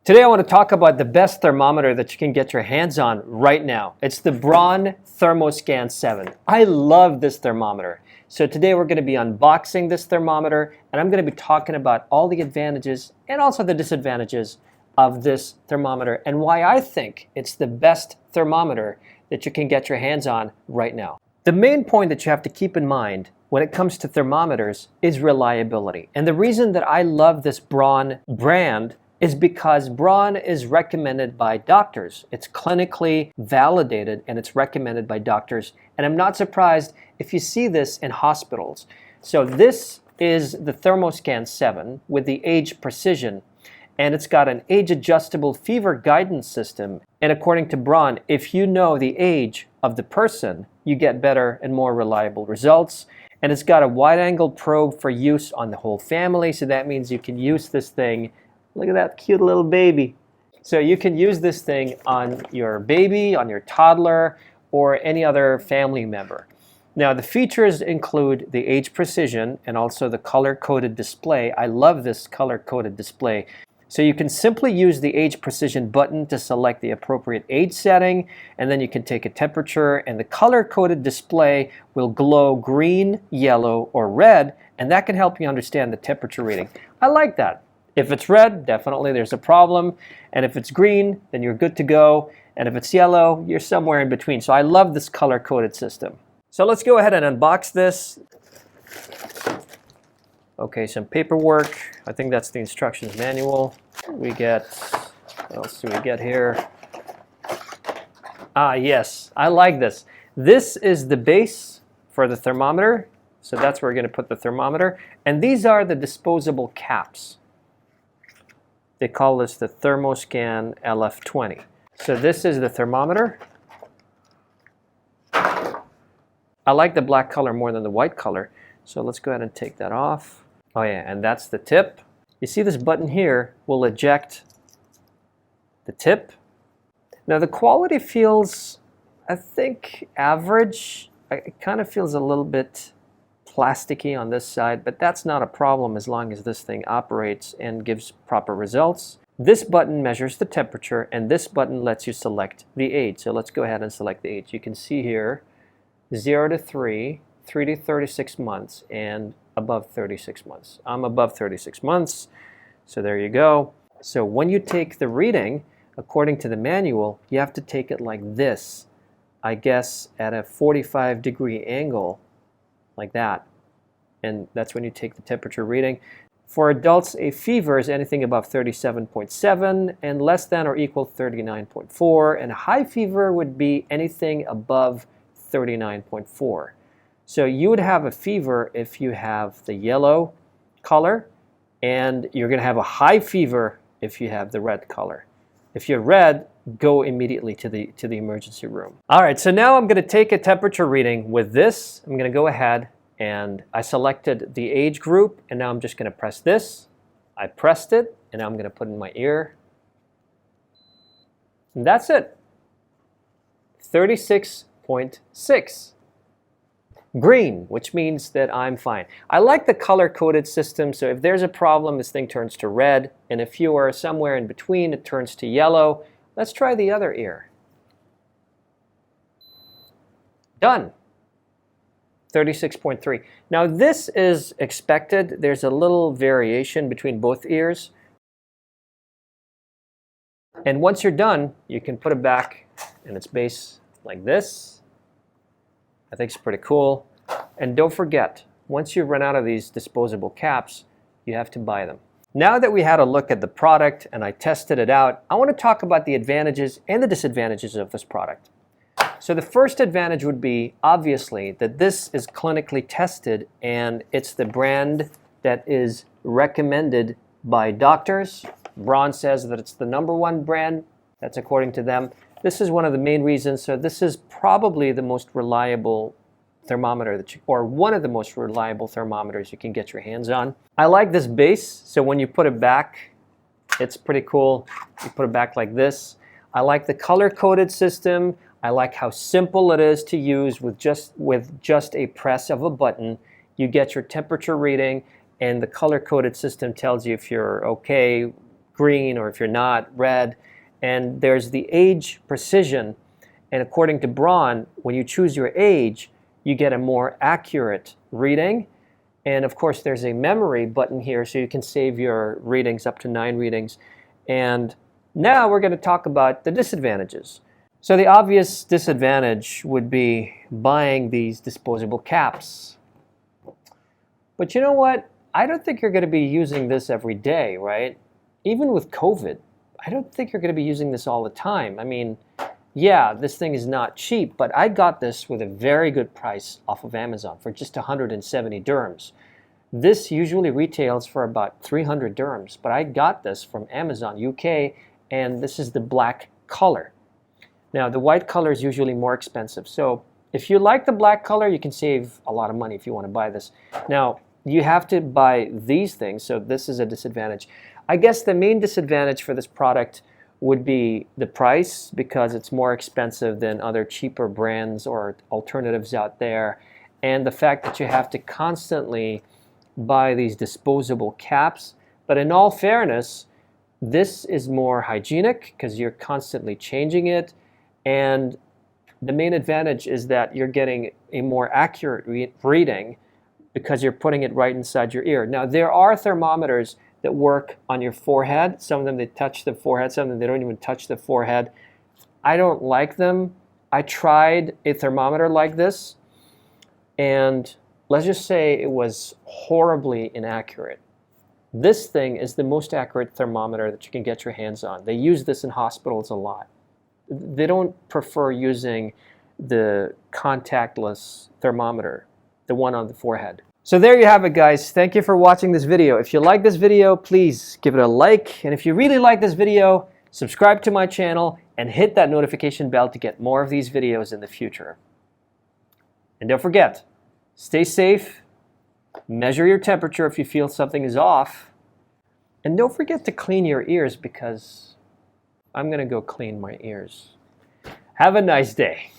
Today I want to talk about the best thermometer that you can get your hands on right now. It's the Braun Thermoscan 7. I love this thermometer. So today we're going to be unboxing this thermometer, and I'm going to be talking about all the advantages and also the disadvantages of this thermometer and why I think it's the best thermometer that you can get your hands on right now. The main point that you have to keep in mind when it comes to thermometers is reliability. And the reason that I love this Braun brand is because Braun is recommended by doctors. It's clinically validated and it's recommended by doctors. And I'm not surprised if you see this in hospitals. So this is the Thermoscan 7 with the age precision, and it's got an age-adjustable fever guidance system. And according to Braun, if you know the age of the person, you get better and more reliable results. And it's got a wide-angle probe for use on the whole family, so that means you can use this thing. Look at that cute little baby. So you can use this thing on your baby, on your toddler, or any other family member. Now the features include the age precision and also the color-coded display. I love this color-coded display. So you can simply use the age precision button to select the appropriate age setting, and then you can take a temperature, and the color-coded display will glow green, yellow, or red, and that can help you understand the temperature reading. I like that. If it's red, definitely there's a problem. And if it's green, then you're good to go. And if it's yellow, you're somewhere in between. So I love this color-coded system. So let's go ahead and unbox this. Okay, some paperwork. I think that's the instructions manual. We get, what else do we get here? Ah, yes, I like this. This is the base for the thermometer. So that's where we're going to put the thermometer. And these are the disposable caps. They call this the Thermoscan LF20. So this is the thermometer. I like the black color more than the white color. So let's go ahead and take that off. Oh yeah, and that's the tip. You see this button here will eject the tip. Now the quality feels, I think, average. It kind of feels a little bit plasticky on this side, but that's not a problem as long as this thing operates and gives proper results. This button measures the temperature, and this button lets you select the age. So let's go ahead and select the age. You can see here 0 to 3, 3 to 36 months, and above 36 months. I'm above 36 months, so there you go. So when you take the reading, according to the manual, you have to take it like this, I guess at a 45-degree angle, like that. And that's when you take the temperature reading. For adults, a fever is anything above 37.7 and less than or equal 39.4, and a high fever would be anything above 39.4. So you would have a fever if you have the yellow color, and you're going to have a high fever if you have the red color. If you're red, go immediately to the emergency room. All right, so now I'm going to take a temperature reading with this. I'm going to go ahead and I selected the age group, and now I'm just going to press this. I pressed it, and now I'm going to put it in my ear. And that's it. 36.6. Green, which means that I'm fine. I like the color-coded system, so if there's a problem, this thing turns to red, and if you are somewhere in between, it turns to yellow. Let's try the other ear. Done. 36.3. Now this is expected. There's a little variation between both ears. And once you're done, you can put it back in its base like this. I think it's pretty cool. And don't forget, once you run out of these disposable caps, you have to buy them. Now that we had a look at the product and I tested it out, I want to talk about the advantages and the disadvantages of this product. So the first advantage would be, obviously, that this is clinically tested and it's the brand that is recommended by doctors. Braun says that it's the #1 brand. That's according to them. This is one of the main reasons. So this is probably the most reliable thermometer or one of the most reliable thermometers you can get your hands on. I like this base. So when you put it back, it's pretty cool. You put it back like this. I like the color-coded system. I like how simple it is to use with just a press of a button. You get your temperature reading, and the color-coded system tells you if you're okay green, or if you're not, red. And there's the age precision. And according to Braun, when you choose your age, you get a more accurate reading. And of course, there's a memory button here, so you can save your readings up to 9 readings. And now we're going to talk about the disadvantages. So the obvious disadvantage would be buying these disposable caps. But you know what? I don't think you're going to be using this every day, right? Even with COVID, I don't think you're going to be using this all the time. I mean, yeah, this thing is not cheap, but I got this with a very good price off of Amazon for just 170 dirhams. This usually retails for about 300 dirhams, but I got this from Amazon UK, and this is the black color. Now, the white color is usually more expensive. So if you like the black color, you can save a lot of money if you want to buy this. Now, you have to buy these things, so this is a disadvantage. I guess the main disadvantage for this product would be the price, because it's more expensive than other cheaper brands or alternatives out there, and the fact that you have to constantly buy these disposable caps. But in all fairness, this is more hygienic because you're constantly changing it, and the main advantage is that you're getting a more accurate reading because you're putting it right inside your ear. Now, there are thermometers that work on your forehead. Some of them, they touch the forehead. Some of them, they don't even touch the forehead. I don't like them. I tried a thermometer like this, and let's just say it was horribly inaccurate. This thing is the most accurate thermometer that you can get your hands on. They use this in hospitals a lot. They don't prefer using the contactless thermometer, the one on the forehead. So there you have it, guys. Thank you for watching this video. If you like this video, please give it a like. And if you really like this video, subscribe to my channel and hit that notification bell to get more of these videos in the future. And don't forget, stay safe, measure your temperature if you feel something is off, and don't forget to clean your ears, because I'm going to go clean my ears. Have a nice day.